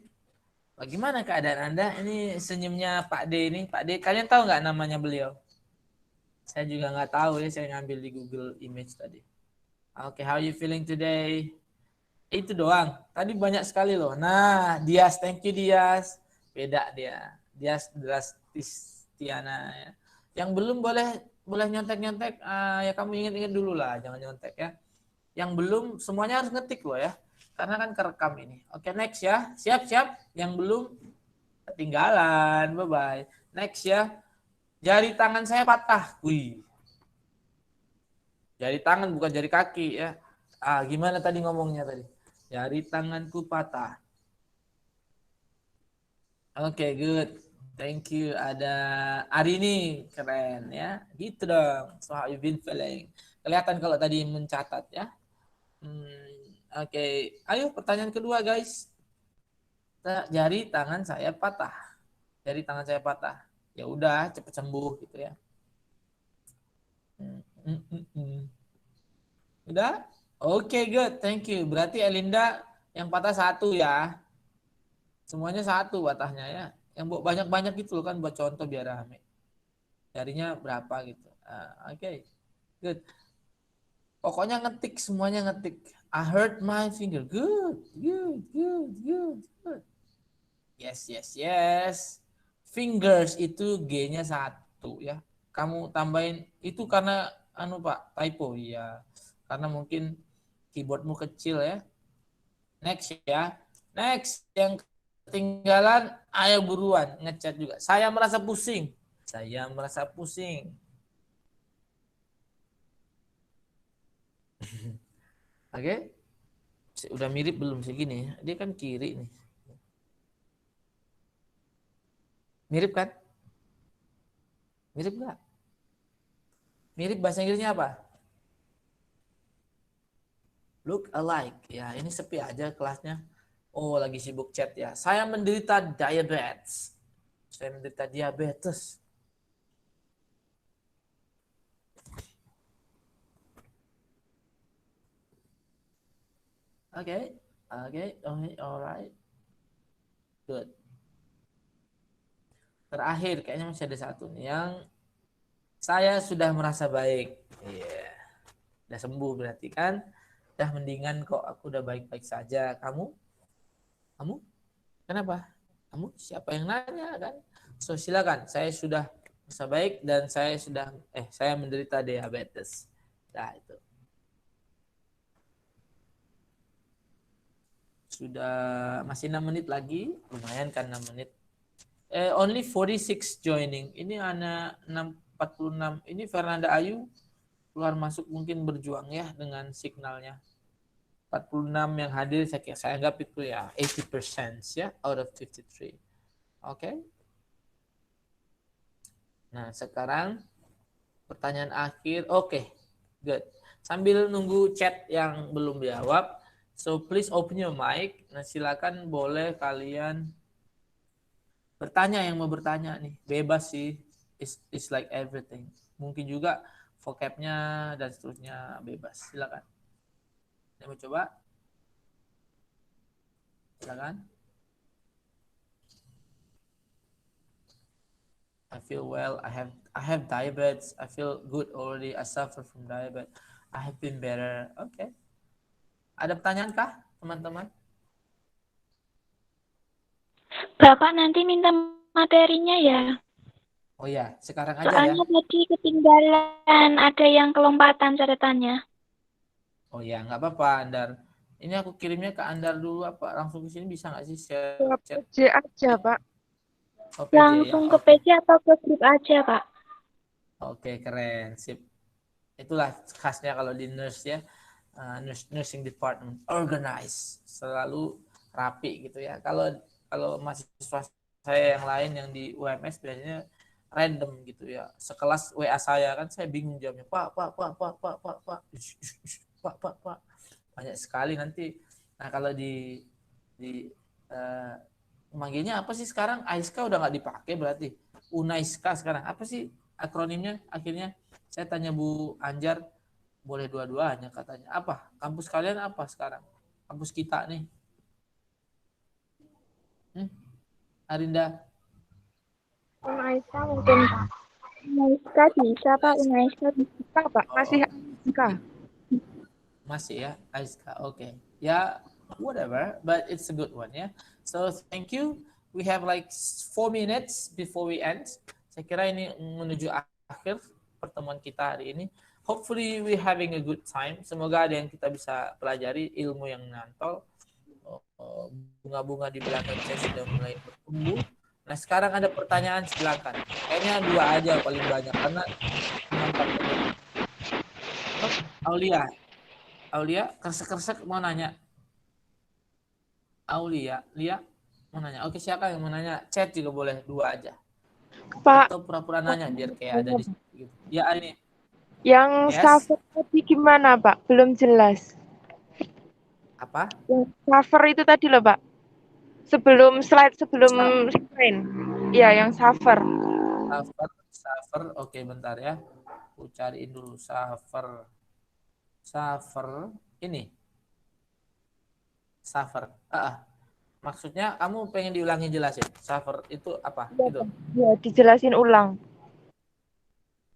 Bagaimana keadaan Anda? Ini senyumnya Pak D ini. Pak D, kalian tahu nggak namanya beliau? Saya juga nggak tahu ya. Saya ngambil di Google Image tadi. Oke, how you feeling today? Itu doang. Tadi banyak sekali loh. Nah, Dias, thank you Dias. Beda dia. Dias Drastiana ya. Yang belum boleh nyontek-nyontek. Ya kamu ingat-ingat dulu lah, jangan nyontek ya. Yang belum semuanya harus ngetik loh ya. Karena kan kerekam ini. Oke, next ya. Siap-siap. Yang belum ketinggalan. Bye-bye. Next ya. Jari tangan saya patah. Wih. Jari tangan bukan jari kaki ya. Gimana tadi ngomongnya tadi? Jari tanganku patah. Oke, good. Thank you. Ada Arini, keren ya. Gitu dong. So how you been feeling? Kelihatan kalau tadi mencatat ya. Oke. Ayo pertanyaan kedua guys. Jari tangan saya patah. Jari tangan saya patah. Ya udah, cepat sembuh gitu ya. Udah? Oke, good. Thank you. Berarti Elinda yang patah satu ya. Semuanya satu patahnya ya. Yang banyak-banyak gitu loh kan buat contoh biar rame. Jarinya berapa gitu. Oke. Good. Pokoknya ngetik, semuanya ngetik. I hurt my finger. Good. Yes. Fingers itu G-nya satu ya. Kamu tambahin itu karena Pak, typo ya. Karena mungkin keyboardmu kecil ya. Next ya. Next yang ketinggalan, ayo buruan ngechat juga. Saya merasa pusing. Oke. Udah mirip belum segini? Dia kan kiri nih. Mirip kan? Mirip nggak? Mirip bahasa Inggrisnya apa? Look alike. Ya, ini sepi aja kelasnya. Oh, lagi sibuk chat ya. Saya menderita diabetes. Oke, alright. Good. Terakhir, kayaknya masih ada satu nih yang saya sudah merasa baik. Iya. Udah sembuh berarti kan? Udah mendingan kok, aku udah baik-baik saja. Kamu? Kamu? Kenapa? Kamu siapa yang nanya kan? So silakan, saya sudah merasa baik dan saya menderita diabetes. Nah, itu. Sudah masih 6 menit lagi, lumayan kan 6 menit. Only 46 joining. Ini anak 46. Ini Fernanda Ayu keluar masuk mungkin berjuang ya dengan signalnya. 46 yang hadir saya anggap itu ya 80% ya out of 53. Oke. Nah, sekarang pertanyaan akhir. Oke. Good. Sambil nunggu chat yang belum dijawab, so please open your mic. Nah, silakan boleh kalian bertanya yang mau bertanya nih. Bebas sih. It's like everything. Mungkin juga vocabnya dan seterusnya bebas. Silakan. Saya mau coba. Silakan. I feel well. I have diabetes. I feel good already. I suffer from diabetes. I have been better. Oke. Okay. Ada pertanyaan kah, teman-teman? Bapak nanti minta materinya ya. Oh ya, sekarang aja Soalnya ya. tadi ketinggalan, ada yang kelompatan catatannya. Oh ya, nggak apa-apa, Andar. Ini aku kirimnya ke Andar dulu apa? Langsung ke sini bisa nggak sih share chat? PJ aja, Pak. Oh, PJ, Langsung ya? ke PJ atau ke grup aja, Pak? Oke, keren. Sip. Itulah khasnya kalau di nurse ya. Nursing department. Organize. Selalu rapi gitu ya. Kalau mahasiswa saya yang lain yang di UMS biasanya random gitu ya. Sekelas WA saya kan saya bingung jawabnya. Pak. Banyak sekali nanti. Nah, kalau di manggilnya apa sih sekarang? AISKA udah nggak dipakai berarti. UNAISKA sekarang. Apa sih akronimnya akhirnya? Saya tanya Bu Anjar, boleh dua-duanya katanya. Apa? Kampus kalian apa sekarang? Kampus kita nih. Arinda? Unaisa mungkin, Pak. Unaiska bisa, Pak. Unaiska bisa. Pak, masih Aska. Masih ya, AISKA. Oke. Ya, whatever, but it's a good one ya. So, thank you. We have like 4 minutes before we end. Saya kira ini menuju akhir pertemuan kita hari ini. Hopefully we having a good time. Semoga ada yang kita bisa pelajari, ilmu yang nyantol. Bunga-bunga di belakang saya sudah mulai bertumbuh. Nah, sekarang ada pertanyaan, silakan. Kayaknya 2 aja paling banyak karena Aulia, kersek-kersek mau nanya. Aulia, Lia mau nanya. Oke, siapa yang mau nanya? Chat juga boleh, 2 aja. Pak, Atau pura-pura nanya biar kayak ada di situ. Ya, ini. yang cover tadi gimana, Pak? Belum jelas. Apa? Yang cover itu tadi loh, Pak. Sebelum screen. Iya, yang cover. Suffer. Oke, bentar ya. Aku cariin dulu suffer. Ini. Suffer. Maksudnya kamu pengen diulangi jelasin. Suffer itu apa? Itu. Ya, dijelasin ulang.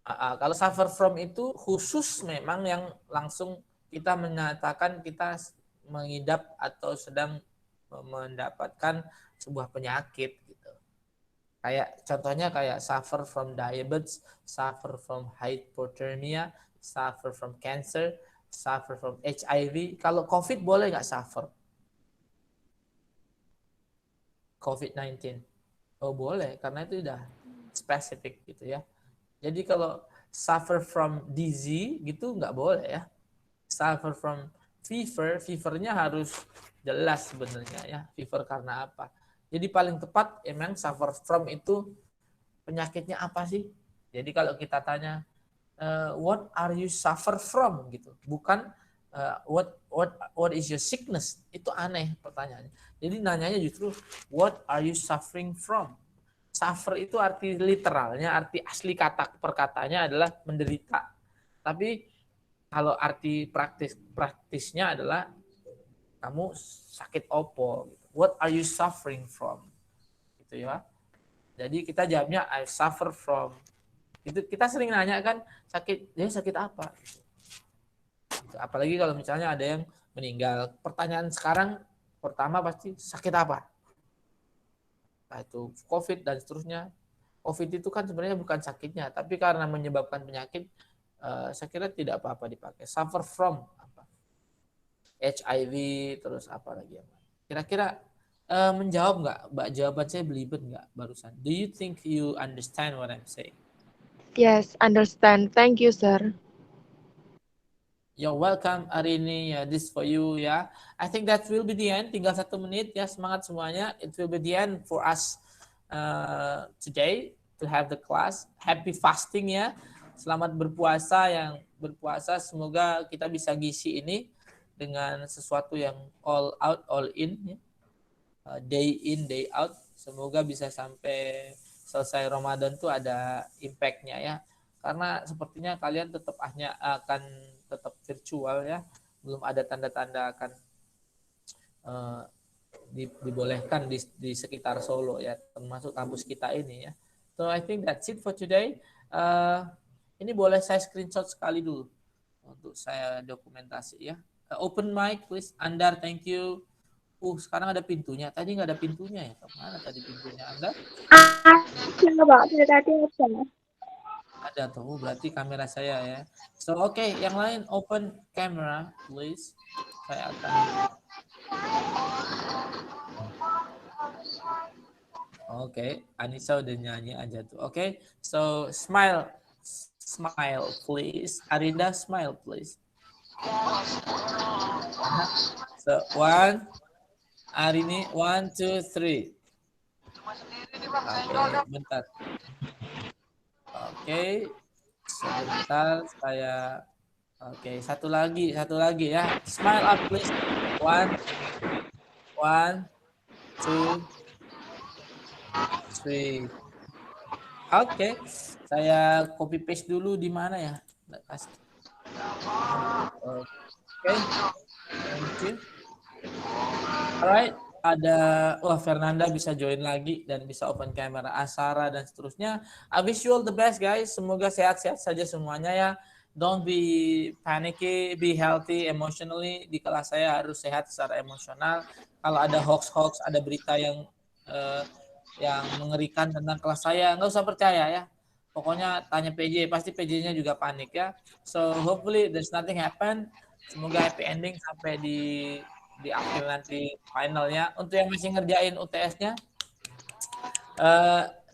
Kalau suffer from itu khusus memang yang langsung kita menyatakan kita mengidap atau sedang mendapatkan sebuah penyakit gitu. Kayak contohnya kayak suffer from diabetes, suffer from hypothermia, suffer from cancer, suffer from HIV. Kalau COVID boleh nggak suffer? COVID-19. Oh boleh, karena itu udah spesifik gitu ya. Jadi kalau suffer from disease gitu nggak boleh ya. Suffer from fevernya harus jelas sebenarnya ya. Fever karena apa? Jadi paling tepat emang suffer from itu penyakitnya apa sih? Jadi kalau kita tanya what are you suffer from gitu, bukan what is your sickness, itu aneh pertanyaannya. Jadi nanyanya justru what are you suffering from. Suffer itu arti literalnya, arti asli kata perkatanya adalah menderita. Tapi kalau arti praktisnya adalah kamu sakit opo. What are you suffering from? gitu ya. Jadi kita jawabnya I suffer from. Itu kita sering nanya kan sakit, dia sakit apa? Apalagi kalau misalnya ada yang meninggal. Pertanyaan sekarang pertama pasti sakit apa? Nah, itu COVID dan seterusnya. COVID itu kan sebenarnya bukan sakitnya, tapi karena menyebabkan penyakit, saya kira tidak apa-apa dipakai. Suffer from apa? HIV, terus apa lagi ya? Kira-kira menjawab nggak, Mbak? Jawaban saya belibet nggak barusan? Do you think you understand what I'm saying? Yes, understand. Thank you, sir. You're welcome, Arini. Ya, this for you ya. I think that will be the end. Tinggal 1 menit ya, semangat semuanya. It will be the end for us today to have the class. Happy fasting ya. Selamat berpuasa yang berpuasa. Semoga kita bisa ngisi ini dengan sesuatu yang all out, all in ya. Day in, day out. Semoga bisa sampai selesai Ramadan tuh ada impact-nya ya. Karena sepertinya kalian tetap hanya akan tetap virtual ya. Belum ada tanda-tanda akan dibolehkan di sekitar Solo ya, termasuk kampus kita ini ya. So I think that's it for today. Ini boleh saya screenshot sekali dulu untuk saya dokumentasi ya. Open mic please. Andar, thank you. Sekarang ada pintunya. Tadi nggak ada pintunya ya. Kemana tadi pintunya Anda? Pak, dari tadi aja. Ada tuh, berarti kamera saya ya. So okay, yang lain open camera please. Saya akan. Oke, Anissa udah nyanyi aja tuh. Oke, so smile please. Arinda smile please. So 1, Arini 1, 2, 3. Oke, bentar. Oke, sebentar saya. Oke, satu lagi ya. Smile up please. 1, 2, 3. Oke, saya copy paste dulu di mana ya? Oke, thank you. Alright, ada Fernanda bisa join lagi dan bisa open camera, Asara dan seterusnya. I wish you all the best guys. Semoga sehat-sehat saja semuanya ya. Don't be panicky, be healthy emotionally. Di kelas saya harus sehat secara emosional. Kalau ada hoax, ada berita yang mengerikan tentang kelas saya, nggak usah percaya ya. Pokoknya tanya PJ, pasti PJ-nya juga panik ya. So hopefully there's nothing happen. Semoga happy ending sampai di akhir nanti finalnya. Untuk yang masih ngerjain UTS-nya,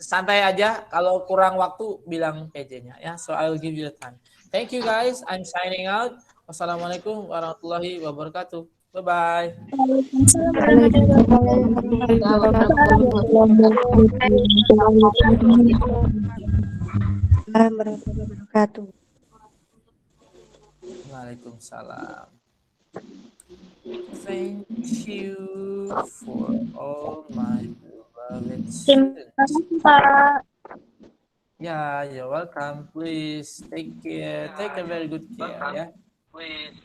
santai aja. Kalau kurang waktu bilang PJ-nya ya. So I will give you the time. Thank you guys. I'm signing out. Wassalamualaikum warahmatullahi wabarakatuh. Bye bye. Waalaikumsalam. Thank you for all my beloved students. Yeah, you're welcome. Please take care. Take a very good care. Yeah. Please.